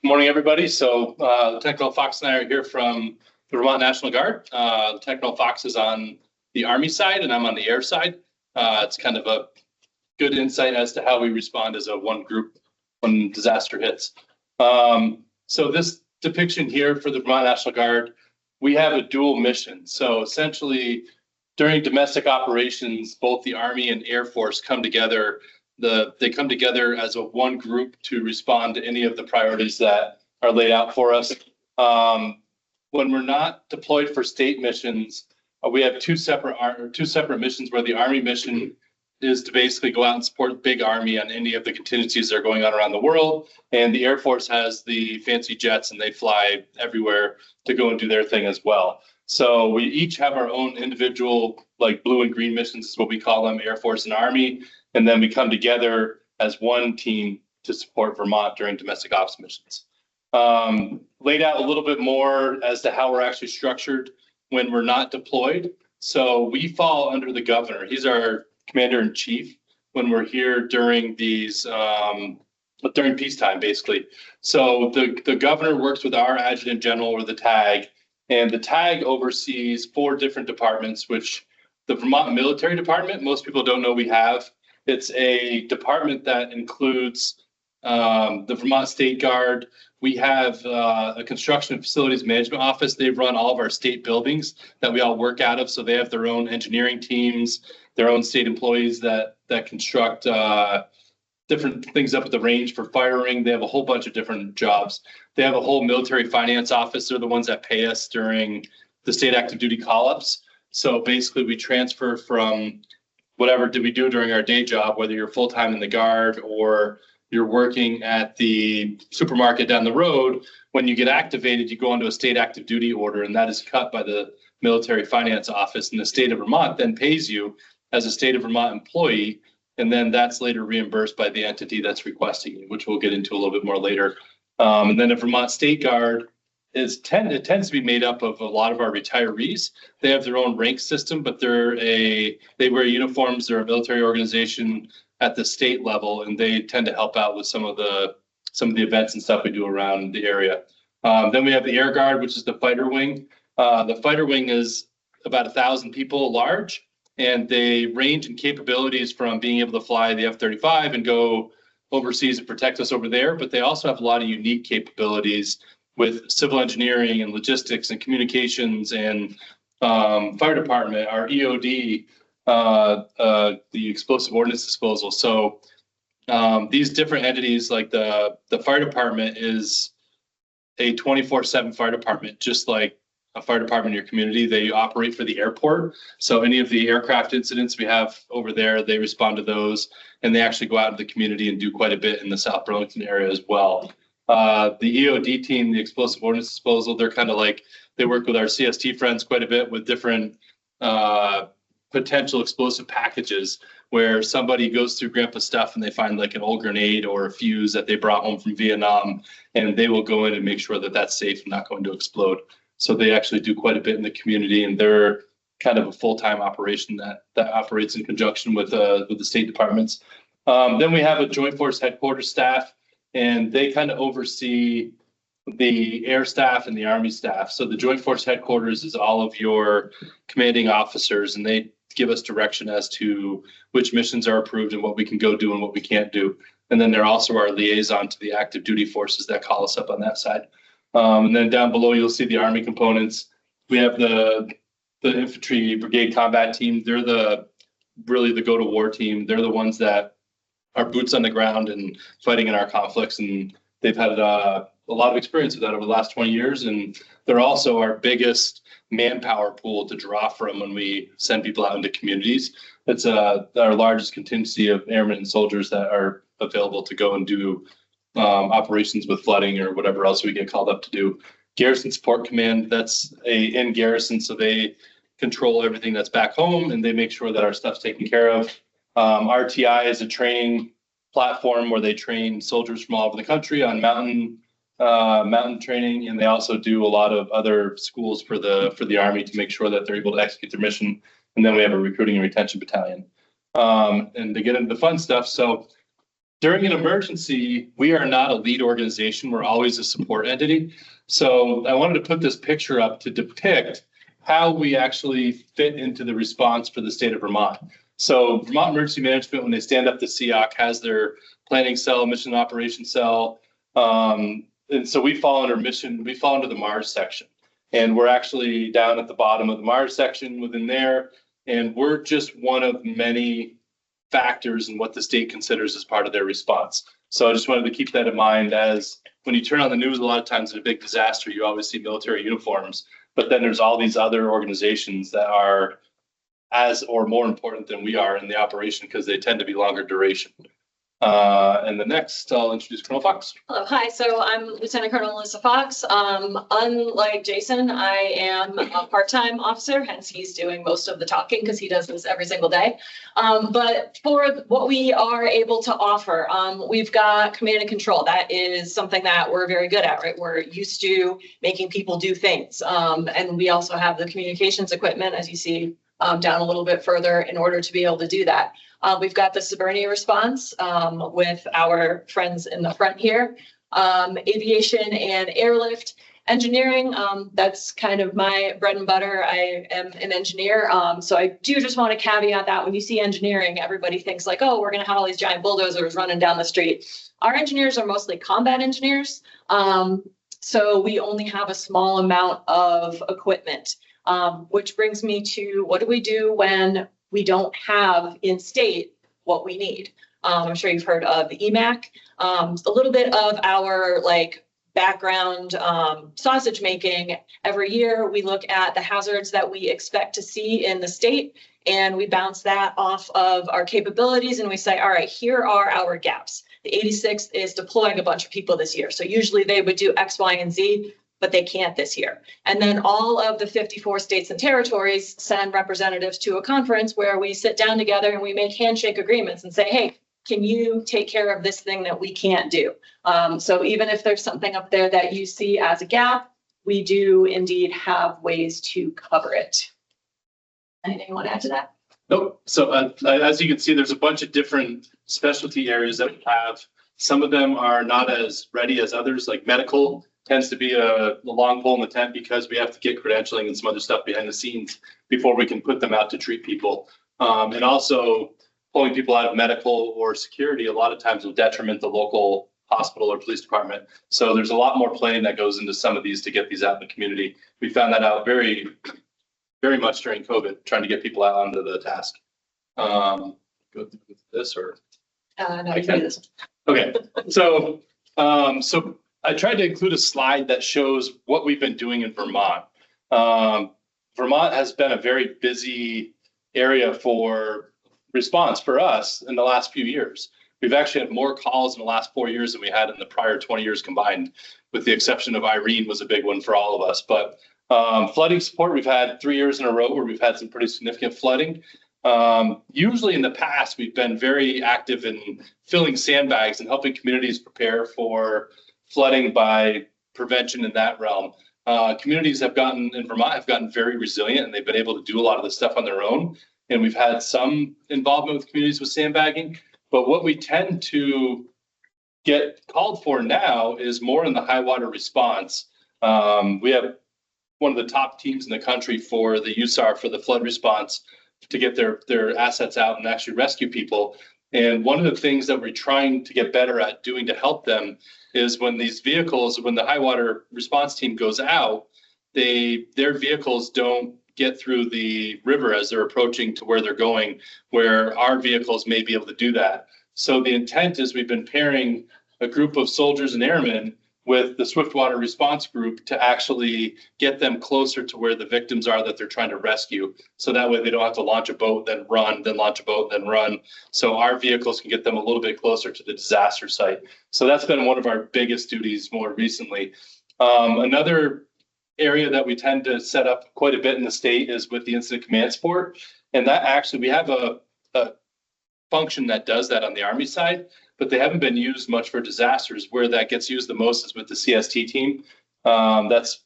Good morning, everybody. So Lieutenant Colonel Fox and I are here from the Vermont National Guard. Lieutenant Colonel Fox is on the Army side and I'm on the air side. It's kind of a good insight as to how we respond as a one group when disaster hits. So this depiction here for the Vermont National Guard, we have a dual mission. So essentially during domestic operations, both the Army and Air Force come together. They come together as a one group to respond to any of the priorities that are laid out for us. When we're not deployed for state missions, we have two separate missions where the Army mission is to basically go out and support big Army on any of the contingencies that are going on around the world. And the Air Force has the fancy jets and they fly everywhere to go and do their thing as well. So we each have our own individual, like blue and green missions is what we call them, Air Force and Army. And then we come together as one team to support Vermont during domestic ops missions. Laid out a little bit more as to how we're actually structured when we're not deployed. So we fall under the governor. He's our commander in chief when we're here during these, during peacetime, basically. So the governor works with our adjutant general or the TAG, and the TAG oversees 4 different departments, which the Vermont Military Department, most people don't know we have. It's a department that includes the Vermont State Guard. We have a construction and facilities management office. They run all of our state buildings that we all work out of. So they have their own engineering teams, their own state employees that construct different things up at the range for firing. They have a whole bunch of different jobs. They have a whole military finance office. They're the ones that pay us during the state active duty call-ups. So basically we transfer from whatever did we do during our day job, whether you're full-time in the Guard or you're working at the supermarket down the road. When you get activated, you go into a state active duty order, and that is cut by the military finance office. And the state of Vermont then pays you as a state of Vermont employee, and then that's later reimbursed by the entity that's requesting you, which we'll get into a little bit more later. And then the Vermont State Guard it tends to be made up of a lot of our retirees. They have their own rank system, but they wear uniforms. They're a military organization at the state level, and they tend to help out with some of the events and stuff we do around the area. Then we have the Air Guard, which is the fighter wing. The fighter wing is about 1,000 people large, and they range in capabilities from being able to fly the F-35 and go overseas and protect us over there. But they also have a lot of unique capabilities with civil engineering and logistics and communications and fire department, our EOD, the explosive ordnance disposal. So these different entities, like the fire department is a 24/7 fire department, just like a fire department in your community. They operate for the airport. So any of the aircraft incidents we have over there, they respond to those, and they actually go out into the community and do quite a bit in the South Burlington area as well. The EOD team, the explosive ordnance disposal, they're kind of like, they work with our CST friends quite a bit with different potential explosive packages where somebody goes through grandpa's stuff and they find like an old grenade or a fuse that they brought home from Vietnam, and they will go in and make sure that that's safe and not going to explode. So they actually do quite a bit in the community, and they're kind of a full-time operation that operates in conjunction with the state departments. Then we have a Joint Force Headquarters staff, and they kind of oversee the air staff and the Army staff. So the Joint Force Headquarters is all of your commanding officers, and they give us direction as to which missions are approved and what we can go do and what we can't do. And then they're also our liaison to the active duty forces that call us up on that side. And then down below, you'll see the Army components. We have the infantry brigade combat team. They're really the go to war team. They're the ones that are boots on the ground and fighting in our conflicts. And they've had a lot of experience with that over the last 20 years. And they're also our biggest manpower pool to draw from when we send people out into communities. It's our largest contingency of airmen and soldiers that are available to go and do operations with flooding or whatever else we get called up to do. Garrison Support Command, that's in garrison, so they control everything that's back home and they make sure that our stuff's taken care of. RTI is a training platform where they train soldiers from all over the country on mountain training, and they also do a lot of other schools for the Army to make sure that they're able to execute their mission. And then we have a recruiting and retention battalion. And to get into the fun stuff, so During an emergency, we are not a lead organization. We're always a support entity. So I wanted to put this picture up to depict how we actually fit into the response for the state of Vermont. So Vermont Emergency Management, when they stand up the SEOC, has their planning cell, mission operations cell. And so we fall under mission, we fall into the Mars section. And we're actually down at the bottom of the Mars section within there. And we're just one of many factors in what the state considers as part of their response. So I just wanted to keep that in mind, as when you turn on the news, a lot of times in a big disaster, you always see military uniforms, but then there's all these other organizations that are as or more important than we are in the operation because they tend to be longer duration. And the next, I'll introduce Colonel Fox. Hello, hi. So I'm Lieutenant Colonel Melissa Fox. Unlike Jason, I am a part-time officer, hence he's doing most of the talking because he does this every single day. But for what we are able to offer, we've got command and control. That is something that we're very good at, right? We're used to making people do things. And we also have the communications equipment, as you see down a little bit further, in order to be able to do that. We've got the Suburnia response with our friends in the front here. Aviation and airlift. Engineering, that's kind of my bread and butter. I am an engineer. So I do just want to caveat that when you see engineering, everybody thinks like, oh, we're going to have all these giant bulldozers running down the street. Our engineers are mostly combat engineers. So we only have a small amount of equipment, which brings me to what do we do when we don't have in state what we need? I'm sure you've heard of the EMAC. A little bit of our background sausage making. Every year we look at the hazards that we expect to see in the state, and we bounce that off of our capabilities, and we say, all right, here are our gaps. The 86th is deploying a bunch of people this year. So usually they would do X, Y, and Z, but they can't this year. And then all of the 54 states and territories send representatives to a conference where we sit down together and we make handshake agreements and say, hey, can you take care of this thing that we can't do? So even if there's something up there that you see as a gap, we do indeed have ways to cover it. Anything you want to add to that? Nope. So as you can see, there's a bunch of different specialty areas that we have. Some of them are not as ready as others, like medical tends to be a long pole in the tent because we have to get credentialing and some other stuff behind the scenes before we can put them out to treat people. And also pulling people out of medical or security a lot of times will detriment the local hospital or police department. So there's a lot more planning that goes into some of these to get these out in the community. We found that out very much during COVID, trying to get people out onto the task. Go through this or? No, you can do this. Okay, so I tried to include a slide that shows what we've been doing in Vermont. Vermont has been a very busy area for response for us in the last few years. We've actually had more calls in the last 4 years than we had in the prior 20 years combined, with the exception of Irene was a big one for all of us. But flooding support, we've had 3 years in a row where we've had some pretty significant flooding. Usually in the past, we've been very active in filling sandbags and helping communities prepare for flooding by prevention in that realm. Communities in Vermont have gotten very resilient, and they've been able to do a lot of this stuff on their own. And we've had some involvement with communities with sandbagging. But what we tend to get called for now is more in the high water response. We have one of the top teams in the country for the USAR for the flood response to get their assets out and actually rescue people. And one of the things that we're trying to get better at doing to help them is when the high water response team goes out, their vehicles don't get through the river as they're approaching to where they're going, where our vehicles may be able to do that. So the intent is we've been pairing a group of soldiers and airmen with the Swiftwater response group to actually get them closer to where the victims are that they're trying to rescue. So that way they don't have to launch a boat, then run, then launch a boat, then run. So our vehicles can get them a little bit closer to the disaster site. So that's been one of our biggest duties more recently. Another area that we tend to set up quite a bit in the state is with the incident command support. And that actually, we have a function that does that on the Army side, but they haven't been used much for disasters. Where that gets used the most is with the CST team. That's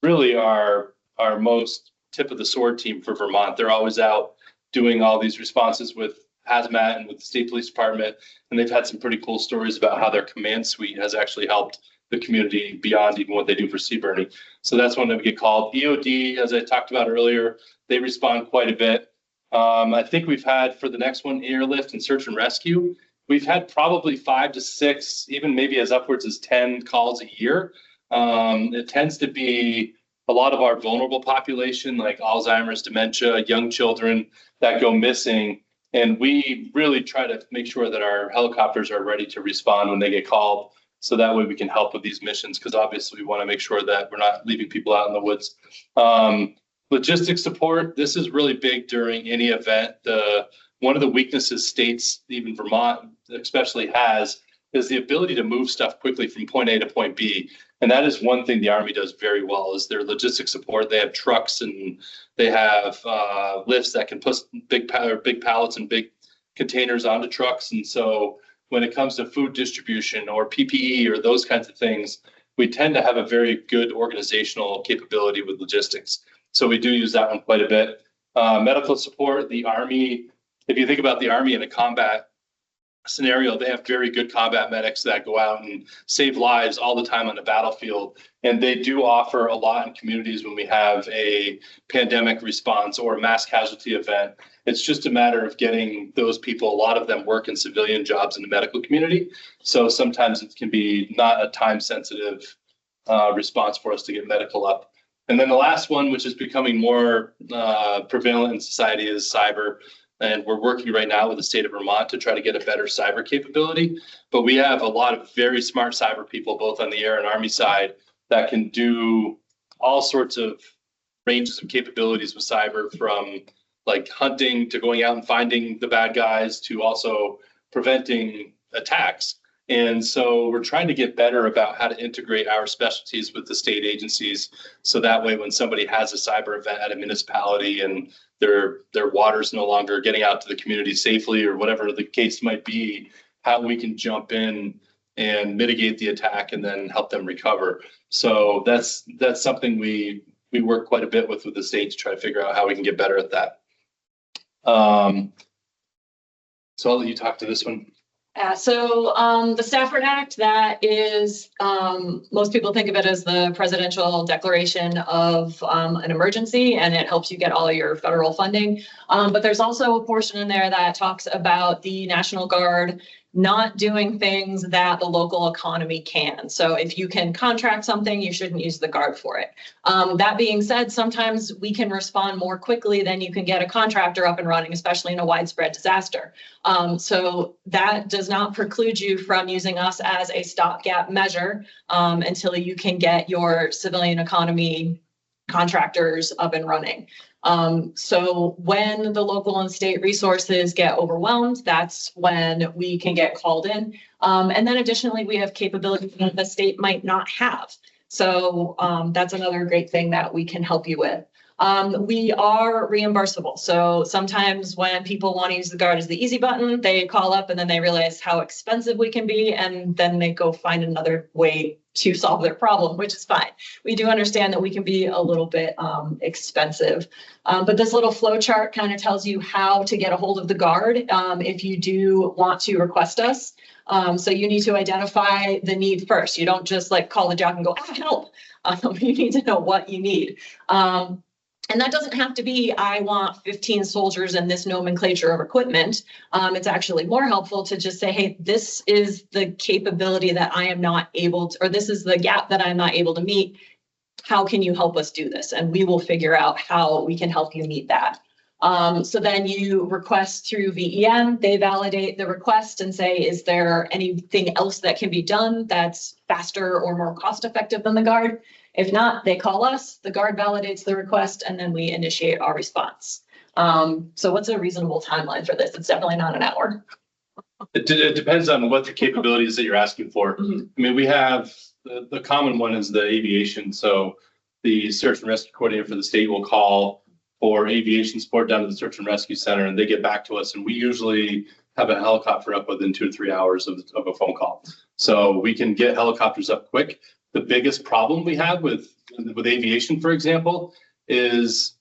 really our most tip of the sword team for Vermont. They're always out doing all these responses with hazmat and with the state police department, and they've had some pretty cool stories about how their command suite has actually helped the community beyond even what they do for sea burning. So that's one that we get called. EOD, as I talked about earlier, they respond quite a bit. I think we've had for the next one, airlift and search and rescue. We've had probably 5 to 6, even maybe as upwards as 10 calls a year. It tends to be a lot of our vulnerable population, like Alzheimer's, dementia, young children that go missing. And we really try to make sure that our helicopters are ready to respond when they get called. So that way we can help with these missions, because obviously we want to make sure that we're not leaving people out in the woods. Logistics support, this is really big during any event. One of the weaknesses states, even Vermont especially, has is the ability to move stuff quickly from point A to point B. And that is one thing the Army does very well, is their logistics support. They have trucks and they have lifts that can put big pallets and big containers onto trucks. And so when it comes to food distribution or PPE or those kinds of things, we tend to have a very good organizational capability with logistics. So we do use that one quite a bit. Medical support, the Army, if you think about the Army in a combat scenario, they have very good combat medics that go out and save lives all the time on the battlefield. And they do offer a lot in communities when we have a pandemic response or a mass casualty event. It's just a matter of getting those people. A lot of them work in civilian jobs in the medical community. So sometimes it can be not a time sensitive response for us to get medical up. And then the last one, which is becoming more prevalent in society, is cyber. And we're working right now with the state of Vermont to try to get a better cyber capability. But we have a lot of very smart cyber people, both on the air and Army side, that can do all sorts of ranges of capabilities with cyber, from like hunting to going out and finding the bad guys to also preventing attacks. And so we're trying to get better about how to integrate our specialties with the state agencies. So that way, when somebody has a cyber event at a municipality and their water's no longer getting out to the community safely, or whatever the case might be, how we can jump in and mitigate the attack and then help them recover. So that's something we work quite a bit with the state to try to figure out how we can get better at that. So I'll let you talk to this one. So the Stafford Act, that is, most people think of it as the presidential declaration of an emergency, and it helps you get all of your federal funding. But there's also a portion in there that talks about the National Guard not doing things that the local economy can. So if you can contract something, you shouldn't use the Guard for it. That being said, sometimes we can respond more quickly than you can get a contractor up and running, especially in a widespread disaster. So that does not preclude you from using us as a stopgap measure until you can get your civilian economy contractors up and running. So when the local and state resources get overwhelmed, that's when we can get called in. And then additionally, we have capabilities that the state might not have. So that's another great thing that we can help you with. We are reimbursable. So sometimes when people want to use the Guard as the easy button, they call up and then they realize how expensive we can be, and then they go find another way to solve their problem, which is fine. We do understand that we can be a little bit expensive, but this little flow chart kind of tells you how to get a hold of the Guard if you do want to request us. So you need to identify the need first. You don't just like call the jock and go, help. You need to know what you need. And that doesn't have to be, I want 15 soldiers and this nomenclature of equipment. It's actually more helpful to just say, hey, this is the capability that I am not able to, or this is the gap that I'm not able to meet. How can you help us do this? And we will figure out how we can help you meet that. So then you request through VEM, they validate the request and say, is there anything else that can be done that's faster or more cost effective than the Guard? If not, they call us, the Guard validates the request, and then we initiate our response. So what's a reasonable timeline for this? It's definitely not an hour. It depends on what the capabilities that you're asking for. Mm-hmm. I mean, we have, the common one is the aviation. So the search and rescue coordinator for the state will call for aviation support down to the search and rescue center, and they get back to us. And we usually have a helicopter up within 2 to 3 hours of a phone call. So we can get helicopters up quick. The biggest problem we have with aviation, for example, is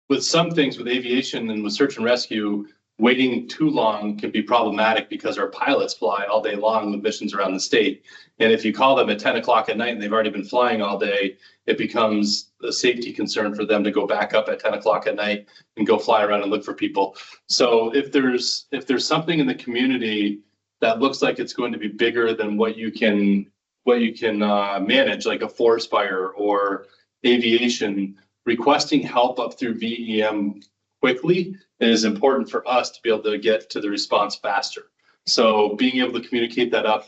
with some things with aviation and with search and rescue, waiting too long can be problematic because our pilots fly all day long with missions around the state. And if you call them at 10 o'clock at night and they've already been flying all day, it becomes a safety concern for them to go back up at 10 o'clock at night and go fly around and look for people. So if there's something in the community that looks like it's going to be bigger than what you can manage, like a forest fire or aviation, requesting help up through VEM quickly is important for us to be able to get to the response faster. So being able to communicate that up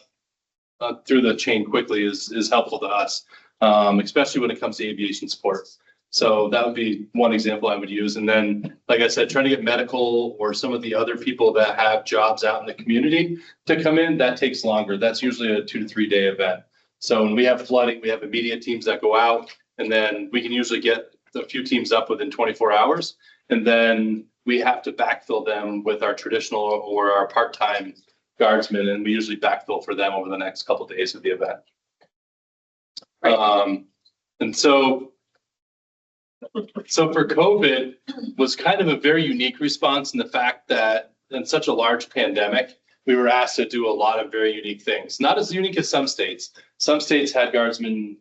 through the chain quickly is helpful to us, especially when it comes to aviation support. So that would be one example I would use. And then, like I said, trying to get medical or some of the other people that have jobs out in the community to come in, that takes longer. That's usually a 2 to 3 day event. So when we have flooding, we have immediate teams that go out, and then we can usually get a few teams up within 24 hours. And then we have to backfill them with our traditional or our part-time guardsmen, and we usually backfill for them over the next couple of days of the event. Right. And so for COVID was kind of a very unique response in the fact that in such a large pandemic, we were asked to do a lot of very unique things. Not as unique as some states. Some states had guardsmen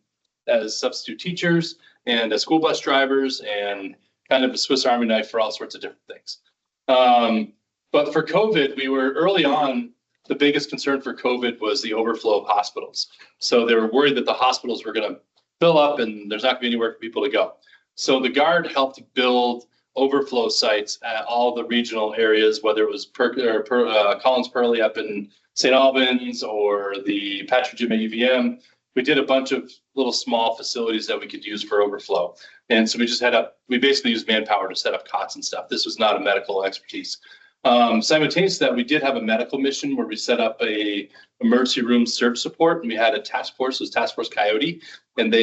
as substitute teachers and as school bus drivers and kind of a Swiss Army knife for all sorts of different things. But for COVID, we were early on, the biggest concern for COVID was the overflow of hospitals. So they were worried that the hospitals were going to fill up and there's not going to be anywhere for people to go. So the Guard helped build overflow sites at all the regional areas, whether it was Collins Pearly up in St. Albans or the Patrick Jim at UVM. We did a bunch of little small facilities that we could use for overflow. And so we basically used manpower to set up cots and stuff. This was not a medical expertise. Simultaneous to that, we did have a medical mission where we set up a emergency room surge support, and we had a task force, it was Task Force Coyote, and they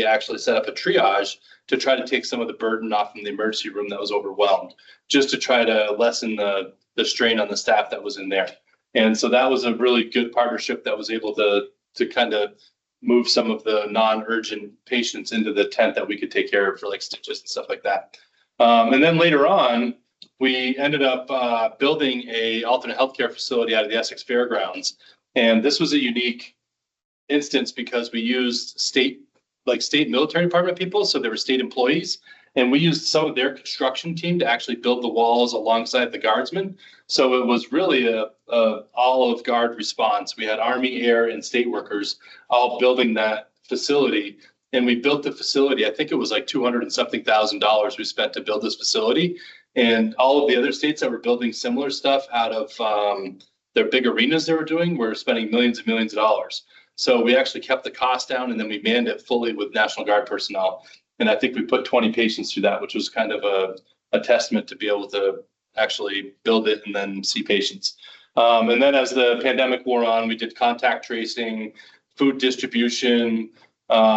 actually set up a triage to try to take some of the burden off from the emergency room that was overwhelmed, just to try to lessen the strain on the staff that was in there. And so that was a really good partnership that was able to kind of move some of the non-urgent patients into the tent that we could take care of for like stitches and stuff like that. And then later on, we ended up building a alternate healthcare facility out of the Essex Fairgrounds. And this was a unique instance because we used state military department people. So they were state employees. And we used some of their construction team to actually build the walls alongside the guardsmen. So it was really a all of Guard response. We had Army, Air, and state workers all building that facility. And we built the facility, I think it was like $200 and something thousand we spent to build this facility. And all of the other states that were building similar stuff out of their big arenas they were doing were spending millions and millions of dollars. So we actually kept the cost down, and then we manned it fully with National Guard personnel. And I think we put 20 patients through that, which was kind of a testament to be able to actually build it and then see patients. And then as the pandemic wore on, we did contact tracing, food distribution.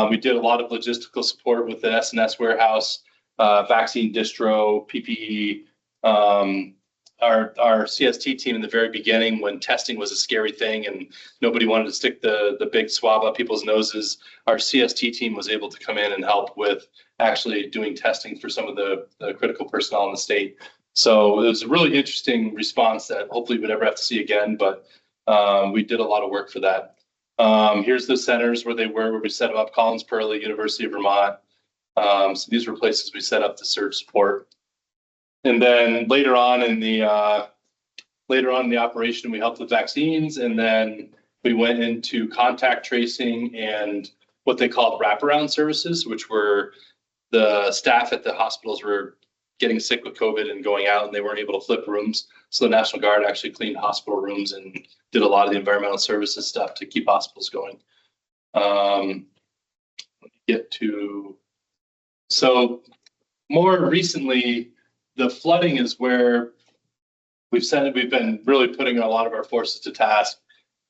We did a lot of logistical support with the S&S warehouse, vaccine distro, PPE. Our CST team in the very beginning, when testing was a scary thing and nobody wanted to stick the big swab up people's noses, our CST team was able to come in and help with actually doing testing for some of the critical personnel in the state. So it was a really interesting response that hopefully we'd never have to see again, but we did a lot of work for that. Here's the centers where we set them up: Collins Pearly, University of Vermont. So these were places we set up to surge support. And then later on in the operation, we helped with vaccines, and then we went into contact tracing and what they called wraparound services, which were the staff at the hospitals were getting sick with COVID and going out, and they weren't able to flip rooms. So the National Guard actually cleaned hospital rooms and did a lot of the environmental services stuff to keep hospitals going. So more recently, the flooding is where we've been really putting a lot of our forces to task.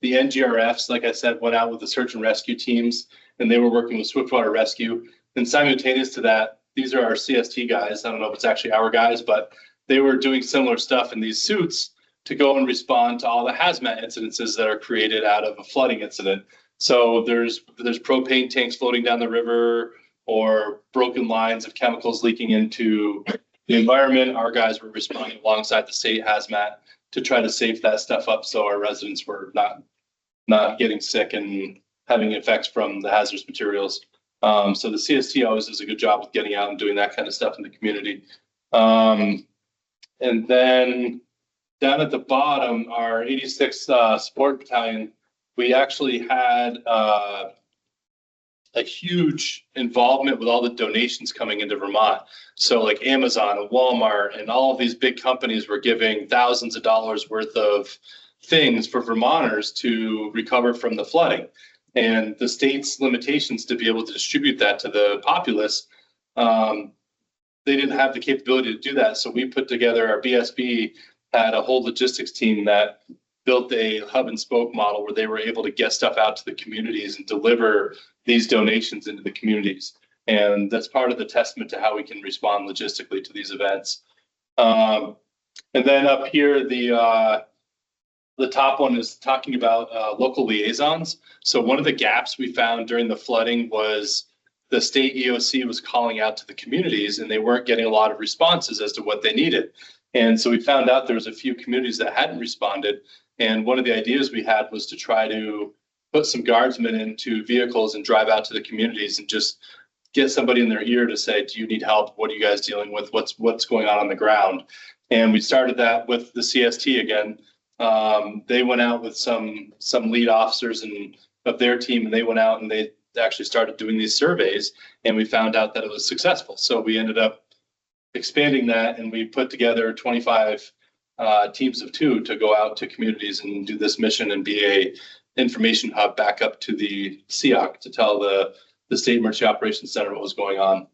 The NGRFs, like I said, went out with the search and rescue teams, and they were working with Swiftwater Rescue. And simultaneous to that, these are our CST guys. I don't know if it's actually our guys, but they were doing similar stuff in these suits to go and respond to all the hazmat incidences that are created out of a flooding incident. So there's propane tanks floating down the river, or broken lines of chemicals leaking into the environment. Our guys were responding alongside the state hazmat to try to safe that stuff up so our residents were not getting sick and having effects from the hazardous materials. So the CST always does a good job with getting out and doing that kind of stuff in the community. And then down at the bottom, our 86th Support Battalion, we actually had a huge involvement with all the donations coming into Vermont. So like Amazon and Walmart and all of these big companies were giving thousands of dollars worth of things for Vermonters to recover from the flooding. And the state's limitations to be able to distribute that to the populace, they didn't have the capability to do that. So we put together, our BSB had a whole logistics team that built a hub and spoke model where they were able to get stuff out to the communities and deliver these donations into the communities. And that's part of the testament to how we can respond logistically to these events. And then up here, the top one is talking about local liaisons. So one of the gaps we found during the flooding was the state EOC was calling out to the communities and they weren't getting a lot of responses as to what they needed. And so we found out there was a few communities that hadn't responded. And one of the ideas we had was to try to put some guardsmen into vehicles and drive out to the communities and just get somebody in their ear to say, do you need help? What are you guys dealing with? What's going on the ground? And we started that with the CST again. They went out with some lead officers of their team, and they went out and they actually started doing these surveys, and we found out that it was successful. So we ended up expanding that, and we put together 25 teams of 2 to go out to communities and do this mission and be a information hub back up to the SEOC to tell the State Emergency Operations Center what was going on.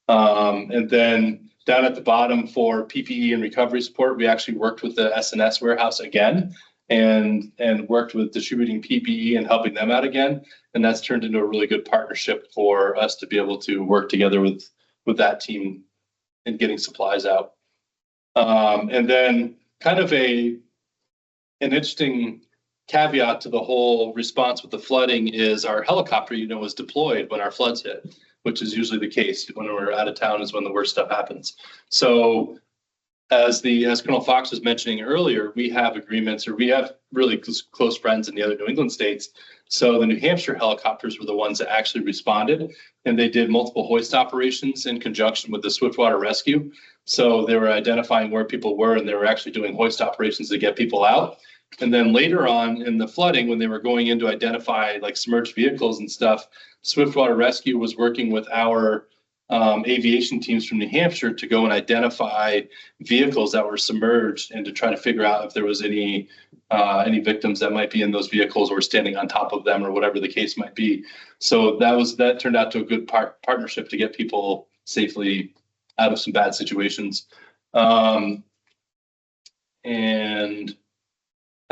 And then down at the bottom for PPE and recovery support, we actually worked with the SNS warehouse again and worked with distributing PPE and helping them out again. And that's turned into a really good partnership for us to be able to work together with that team and getting supplies out. And then kind of an interesting caveat to the whole response with the flooding is our helicopter unit was deployed when our floods hit, which is usually the case. When we're out of town is when the worst stuff happens. So as Colonel Fox was mentioning earlier, we have agreements, or we have really close friends in the other New England states. So the New Hampshire helicopters were the ones that actually responded, and they did multiple hoist operations in conjunction with the Swiftwater Rescue. So they were identifying where people were, and they were actually doing hoist operations to get people out. And then later on in the flooding, when they were going in to identify like submerged vehicles and stuff, Swiftwater Rescue was working with our aviation teams from New Hampshire to go and identify vehicles that were submerged and to try to figure out if there was any victims that might be in those vehicles or standing on top of them or whatever the case might be. So that turned out to a good partnership to get people safely out of some bad situations. And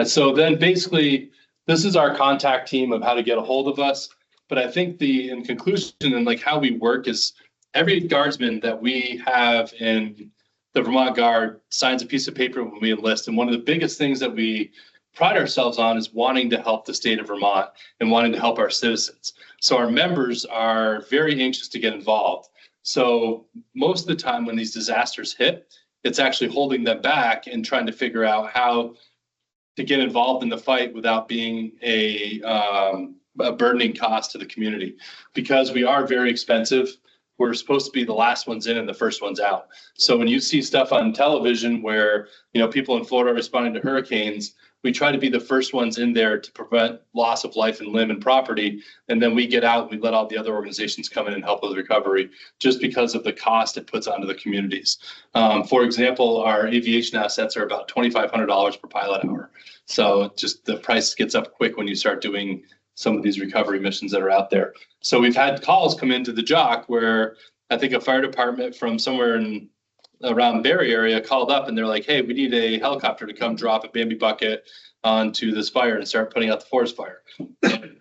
so then basically this is our contact team of how to get a hold of us. But I think in conclusion and like how we work is every guardsman that we have in the Vermont Guard signs a piece of paper when we enlist. And one of the biggest things that we pride ourselves on is wanting to help the state of Vermont and wanting to help our citizens. So our members are very anxious to get involved. So most of the time when these disasters hit, it's actually holding them back and trying to figure out how to get involved in the fight without being a burdening cost to the community, because we are very expensive. We're supposed to be the last ones in and the first ones out. So when you see stuff on television where, people in Florida are responding to hurricanes, we try to be the first ones in there to prevent loss of life and limb and property. And then we get out and we let all the other organizations come in and help with recovery just because of the cost it puts onto the communities. For example, our aviation assets are about $2,500 per pilot hour. So just the price gets up quick when you start doing some of these recovery missions that are out there. So we've had calls come into the JOC where I think a fire department from somewhere around Barrie area called up and they're like, hey, we need a helicopter to come drop a Bambi bucket onto this fire and start putting out the forest fire.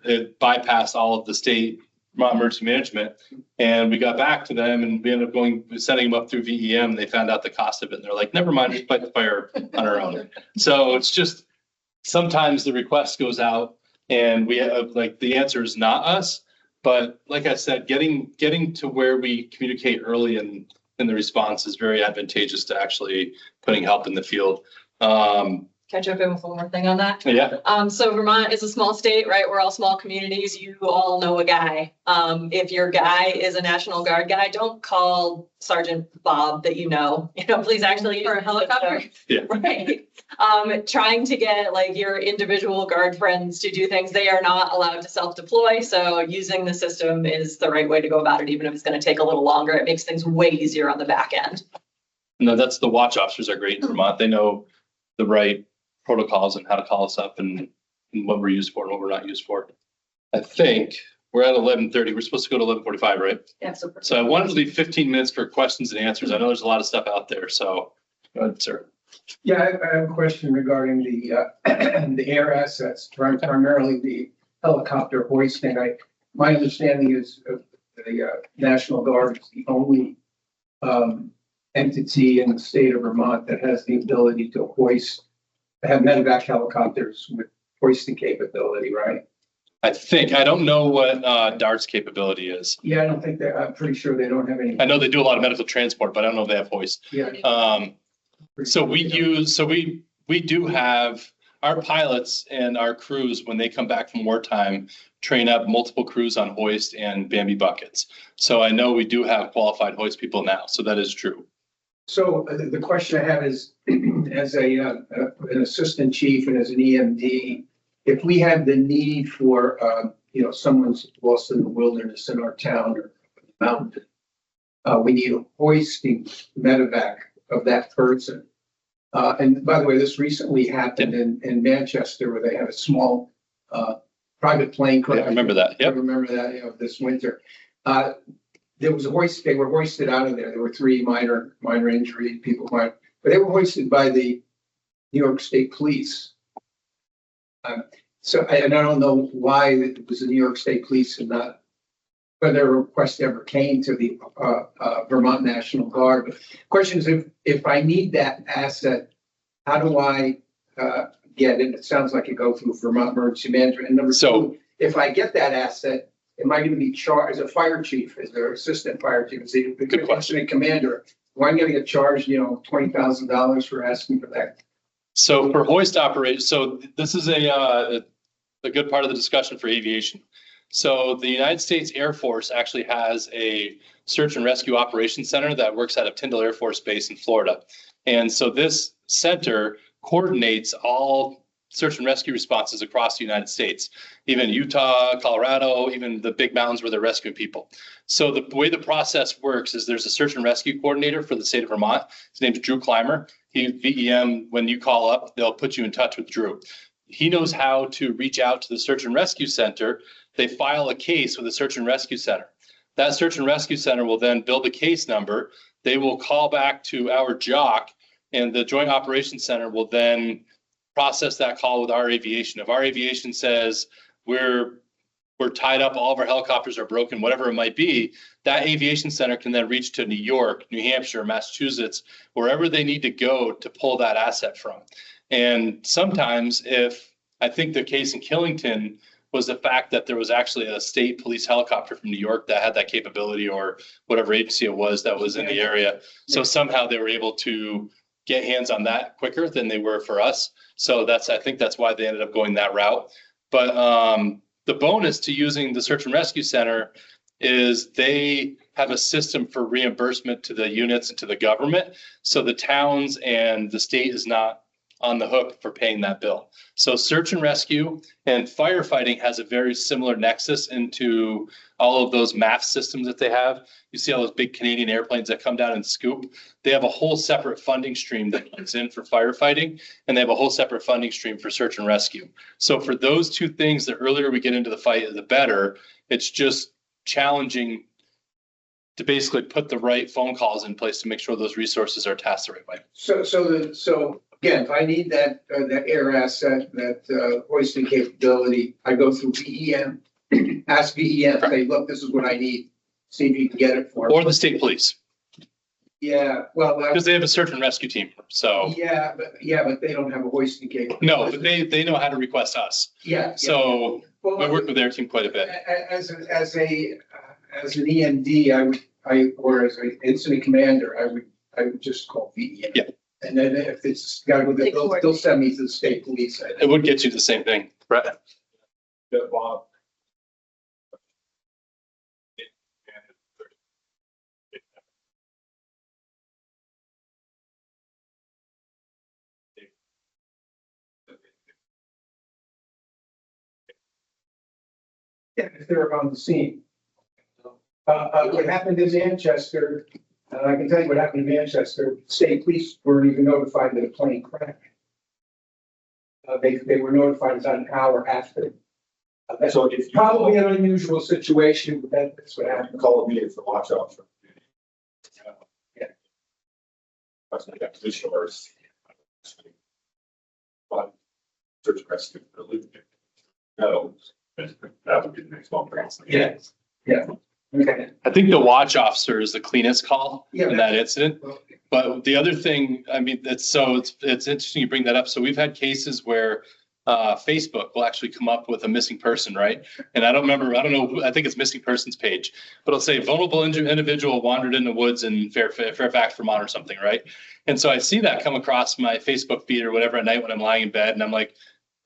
It bypassed all of the state emergency management. And we got back to them and we ended up sending them up through VEM. And they found out the cost of it. And they're like, never mind, just fight the fire on our own. So it's just, sometimes the request goes out and we have the answer is not us. But like I said, getting to where we communicate early and in the response is very advantageous to actually putting help in the field. Can I jump in with one more thing on that? Yeah. So Vermont is a small state, right? We're all small communities. You all know a guy. If your guy is a National Guard guy, don't call Sergeant Bob that you know, please actually use a helicopter. Yeah. Right. Trying to get like your individual guard friends to do things, they are not allowed to self-deploy. So using the system is the right way to go about it, even if it's going to take a little longer. It makes things way easier on the back end. No, that's the watch officers are great in Vermont. They know the right protocols and how to call us up and what we're used for and what we're not used for. I think we're at 11:30. We're supposed to go to 11:45, right? Yeah, So I wanted to leave 15 minutes for questions and answers. I know there's a lot of stuff out there, so go ahead, sir. Yeah, I have a question regarding the the air assets, primarily the helicopter hoisting. My understanding is the National Guard is the only entity in the state of Vermont that has the ability to have medevac helicopters with hoisting capability, right? I don't know what DART's capability is. Yeah, I don't think I'm pretty sure they don't have any. I know they do a lot of medical transport, but I don't know if they have hoist. Yeah. So we do have our pilots and our crews, when they come back from wartime, train up multiple crews on hoist and Bambi buckets. So I know we do have qualified hoist people now. So that is true. So the question I have is, as an assistant chief and as an EMD, if we have the need for, someone's lost in the wilderness in our town or mountain, we need a hoisting medevac of that person. And by the way, this recently happened in Manchester, where they had a small private plane crash. Yeah, I remember that. Yep. I remember that, this winter. There was a hoist. They were hoisted out of there. There were 3 minor injuries, but they were hoisted by the New York State Police. So I don't know why it was the New York State Police and not whether a request ever came to the Vermont National Guard. But the question is, if I need that asset, how do I get it? It sounds like it goes through Vermont Emergency Management. And number two, if I get that asset, am I going to be charged as a fire chief? Is there assistant fire chief? Is the incident commander? Am I going to get charged, $20,000 for asking for that? So for hoist operators, so this is a good part of the discussion for aviation. So the United States Air Force actually has a search and rescue operations center that works out of Tyndall Air Force Base in Florida. And so this center coordinates all search and rescue responses across the United States, even Utah, Colorado, even the big mountains where they're rescuing people. So the way the process works is there's a search and rescue coordinator for the state of Vermont. His name's Drew Clymer. VEM, when you call up, they'll put you in touch with Drew. He knows how to reach out to the search and rescue center. They file a case with the search and rescue center. That search and rescue center will then build a case number. They will call back to our JOC, and the Joint Operations Center will then process that call with our aviation. If our aviation says we're tied up, all of our helicopters are broken, whatever it might be, that aviation center can then reach to New York, New Hampshire, Massachusetts, wherever they need to go to pull that asset from. And sometimes I think the case in Killington was the fact that there was actually a state police helicopter from New York that had that capability, or whatever agency it was that was in the area. So somehow they were able to get hands on that quicker than they were for us. So I think that's why they ended up going that route. But the bonus to using the search and rescue center is they have a system for reimbursement to the units and to the government. So the towns and the state is not on the hook for paying that bill. So search and rescue and firefighting has a very similar nexus into all of those MAF systems that they have. You see all those big Canadian airplanes that come down and scoop. They have a whole separate funding stream that comes in for firefighting, and they have a whole separate funding stream for search and rescue. So for those two things, the earlier we get into the fight, the better. It's just challenging to basically put the right phone calls in place to make sure those resources are tasked the right way. So again, if I need that air asset, that hoisting capability, I go through VEM, ask VEM, say, look, this is what I need. See if you can get it for me. Or the state police. Yeah, well, because they have a search and rescue team. So yeah, but they don't have a hoisting capability. No, but they know how to request us. Yeah. So we work with their team quite a bit. As an EMD, or as an incident commander, I would just call VEM. Yeah. And then if it's got to go, they'll send me to the state police. It would get you the same thing, right? Bob. Yeah, if they're on the scene. What happened in Manchester, I can tell you what happened in Manchester, state police weren't even notified that a plane crashed. They were notified about an hour after. That's So if you probably an unusual situation, but that's what happened. call me, it's the watch out for. Yeah. That's my position or. But search and rescue. No, that would be the next one. Yeah. Yeah. Okay. I think the watch officer is the cleanest call Yeah. in that incident. But the other thing, I mean, it's interesting you bring that up. So we've had cases where Facebook will actually come up with a missing person, right? And I don't know, I think it's missing persons page, but it'll say vulnerable individual wandered in the woods in Fairfax, Vermont or something, right? And so I see that come across my Facebook feed or whatever at night when I'm lying in bed and I'm like,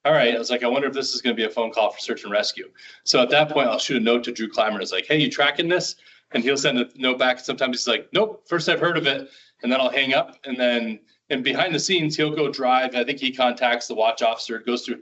all right, I was like, I wonder if this is going to be a phone call for search and rescue. So at that point, I'll shoot a note to Drew Clymer. It's like, hey, you tracking this? And he'll send a note back. Sometimes he's like, nope, first I've heard of it. And then I'll hang up. And behind the scenes, he'll go drive. I think he contacts the watch officer, goes through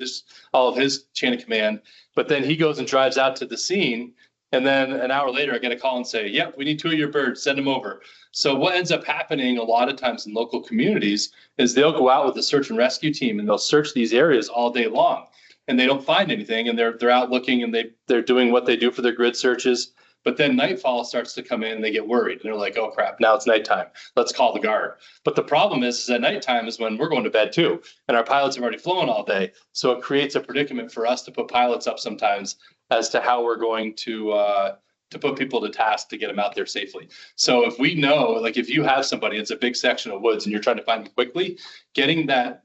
all of his chain of command. But then he goes and drives out to the scene. And then an hour later, I get a call and say, yep, we need 2 of your birds, send them over. So what ends up happening a lot of times in local communities is they'll go out with the search and rescue team and they'll search these areas all day long and they don't find anything. And they're out looking and they're doing what they do for their grid searches. But then nightfall starts to come in and they get worried and they're like, oh crap, now it's nighttime. Let's call the guard. But the problem is at nighttime is when we're going to bed too. And our pilots have already flown all day. So it creates a predicament for us to put pilots up sometimes as to how we're going to put people to task to get them out there safely. So if we know, like if you have somebody, it's a big section of woods and you're trying to find them quickly, getting that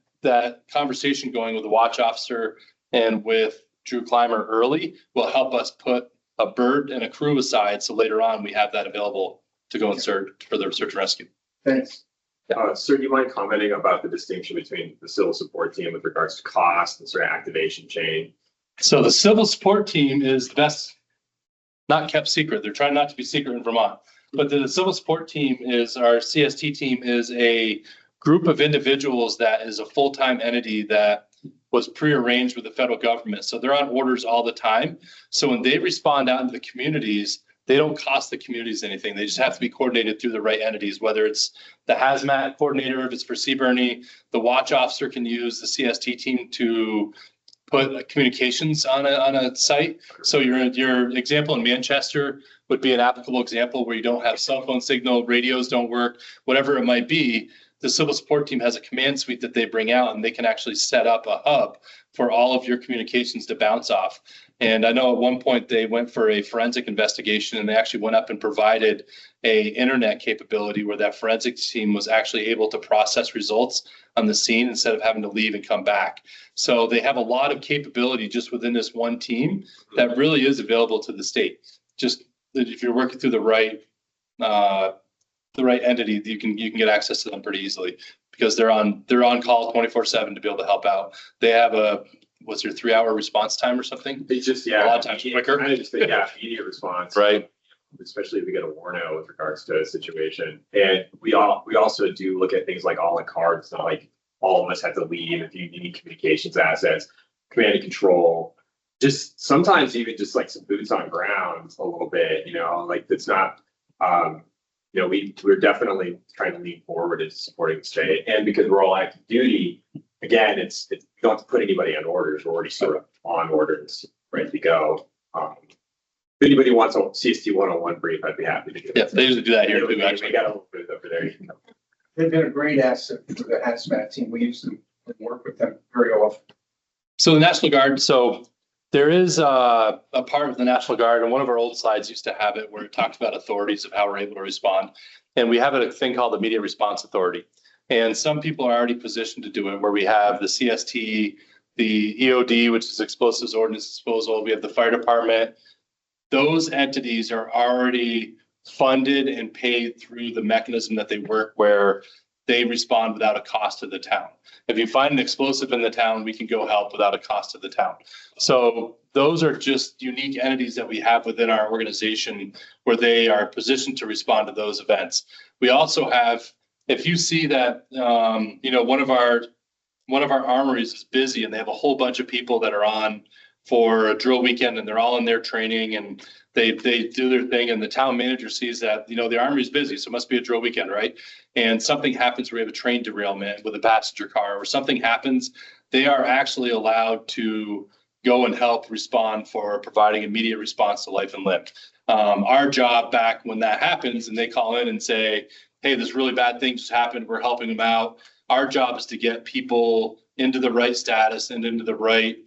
conversation going with the watch officer and with Drew Clymer early will help us put a bird and a crew aside. So later on, we have that available to go and search for the search and rescue. Thanks. Sir, do you mind commenting about the distinction between the civil support team with regards to cost and sort of activation chain? So the civil support team is the best, not kept secret. They're trying not to be secret in Vermont. But the civil support team is, our CST team is a group of individuals that is a full-time entity that was prearranged with the federal government. So they're on orders all the time. So when they respond out into the communities, they don't cost the communities anything. They just have to be coordinated through the right entities, whether it's the hazmat coordinator, if it's for CBRNE, the watch officer can use the CST team to put communications on a site. So your example in Manchester would be an applicable example where you don't have cell phone signal, radios don't work, whatever it might be. The civil support team has a command suite that they bring out and they can actually set up a hub for all of your communications to bounce off. And I know at one point they went for a forensic investigation and they actually went up and provided a internet capability where that forensic team was actually able to process results on the scene instead of having to leave and come back. So they have a lot of capability just within this one team that really is available to the state. Just if you're working through the right entity, you can get access to them pretty easily because they're on call 24/7 to be able to help out. They have what's your 3-hour response time or something? It's just, A lot of times quicker. I just think, immediate response. Right. Especially if we get a warn out with regards to a situation. And we also do look at things like all in cards. It's not like all of us have to leave if you need communications assets, command and control. Just sometimes even just like some boots on ground a little bit, like it's not, we're definitely trying to lean forward into supporting the state. And because we're all active duty, again, it's you don't have to put anybody on orders. We're already sort of on orders, ready to go. If anybody wants a CST 101 brief, I'd be happy to do it. Yeah, they usually do that here too, We actually. got a little bit over there. They've been a great asset for the hazmat team. We used to work with them very often. So the National Guard, so there is a part of the National Guard, and one of our old slides used to have it where it talked about authorities of how we're able to respond. And we have a thing called the Immediate Response Authority. And some people are already positioned to do it, where we have the CST, the EOD, which is Explosives Ordnance Disposal. We have the fire department. Those entities are already funded and paid through the mechanism that they work, where they respond without a cost to the town. If you find an explosive in the town, we can go help without a cost to the town. So those are just unique entities that we have within our organization where they are positioned to respond to those events. We also have, if you see that, one of our armories is busy and they have a whole bunch of people that are on for a drill weekend and they're all in their training and they do their thing, and the town manager sees that, the armory is busy, so it must be a drill weekend, right? And something happens where we have a train derailment with a passenger car or something happens, they are actually allowed to go and help respond for providing immediate response to life and limb. Our job back when that happens and they call in and say, hey, this really bad thing just happened, we're helping them out. Our job is to get people into the right status and into the right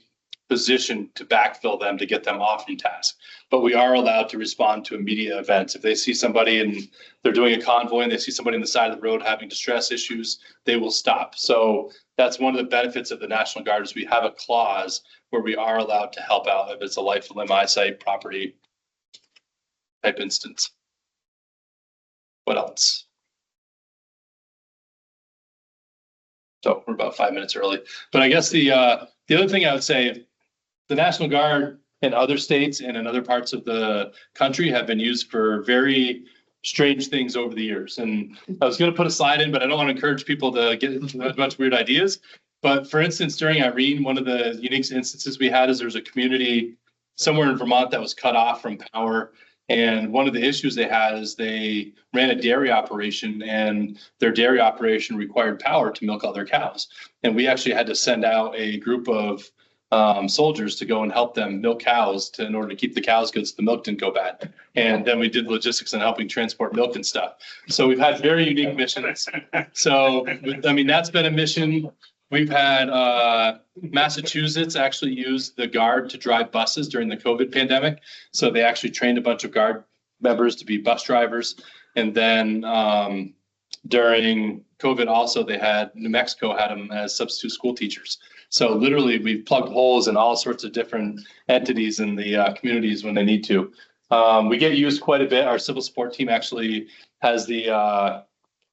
position to backfill them, to get them off from task. But we are allowed to respond to immediate events. If they see somebody and they're doing a convoy and they see somebody on the side of the road having distress issues, they will stop. So that's one of the benefits of the National Guard is we have a clause where we are allowed to help out if it's a life, limb, eyesight, property type instance. What else? So we're about 5 minutes early, but I guess the other thing I would say, the National Guard in other states and in other parts of the country have been used for very strange things over the years. And I was going to put a slide in, but I don't want to encourage people to get into a bunch of weird ideas. But for instance, during Irene, one of the unique instances we had is there's a community somewhere in Vermont that was cut off from power. And one of the issues they had is they ran a dairy operation, and their dairy operation required power to milk all their cows. And we actually had to send out a group of soldiers to go and help them milk cows in order to keep the cows good so the milk didn't go bad. And then we did logistics and helping transport milk and stuff. So we've had very unique missions. So, I mean, that's been a mission. We've had Massachusetts actually use the Guard to drive buses during the COVID pandemic. So they actually trained a bunch of Guard members to be bus drivers. And then during COVID also, they had New Mexico had them as substitute school teachers. So literally we've plugged holes in all sorts of different entities in the communities when they need to. We get used quite a bit. Our civil support team actually has the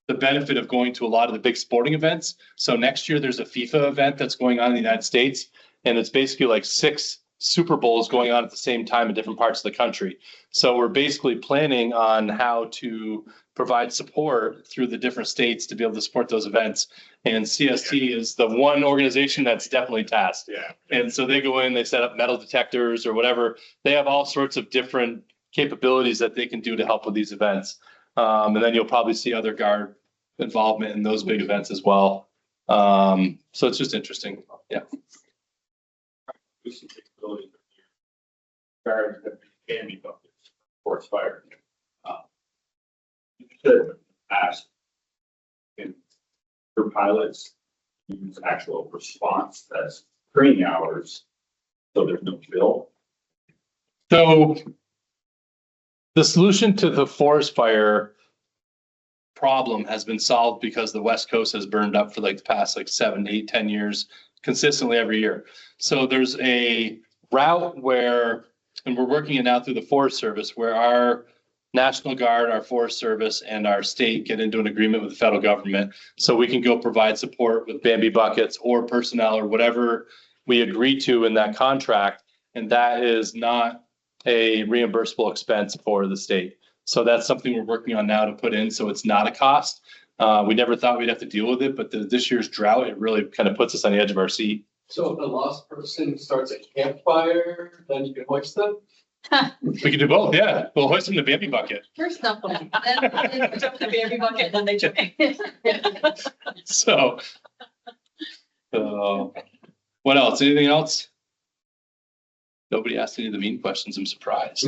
benefit of going to a lot of the big sporting events. So next year there's a FIFA event that's going on in the United States, and it's basically like 6 Super Bowls going on at the same time in different parts of the country. So we're basically planning on how to provide support through the different states to be able to support those events. And CST is the one organization that's definitely tasked. Yeah. And so they go in, they set up metal detectors or whatever. They have all sorts of different capabilities that they can do to help with these events. And then you'll probably see other Guard involvement in those big events as well. So it's just interesting. Yeah. Guards that can be buckets, forest fire. You should ask in for pilots use actual response as training hours, so there's no bill. So the solution to the forest fire problem has been solved because the West Coast has burned up for like the past 7, 8, 10 years consistently every year. So there's a route where, and we're working it now through the Forest Service, where our National Guard, our Forest Service, and our state get into an agreement with the federal government so we can go provide support with Bambi buckets or personnel or whatever we agree to in that contract. And that is not a reimbursable expense for the state. So that's something we're working on now to put in so it's not a cost. We never thought we'd have to deal with it, but this year's drought, it really kind of puts us on the edge of our seat. So if a lost person starts a campfire, then you can hoist them? We can do both, yeah. We'll hoist them in the Bambi bucket. First up, then jump in the baby bucket, then they jump. So, what else? Anything else? Nobody asked any of the mean questions. I'm surprised.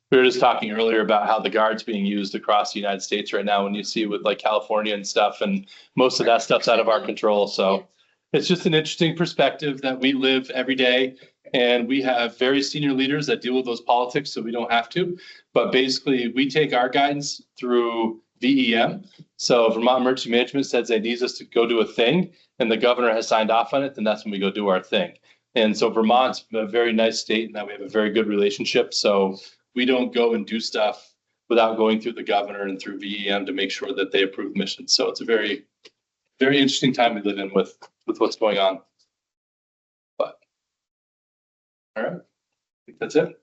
We were just talking earlier about how the Guard's being used across the United States right now when you see with like California and stuff, and most of that stuff's out of our control. So it's just an interesting perspective that we live every day, and we have very senior leaders that deal with those politics so we don't have to. But basically we take our guidance through VEM. So Vermont Emergency Management says they need us to go do a thing, and the governor has signed off on it, then that's when we go do our thing. And so Vermont's a very nice state in that we have a very good relationship. So we don't go and do stuff without going through the governor and through VEM to make sure that they approve missions. So it's a very, very interesting time we live in with what's going on. But, all right, I think that's it.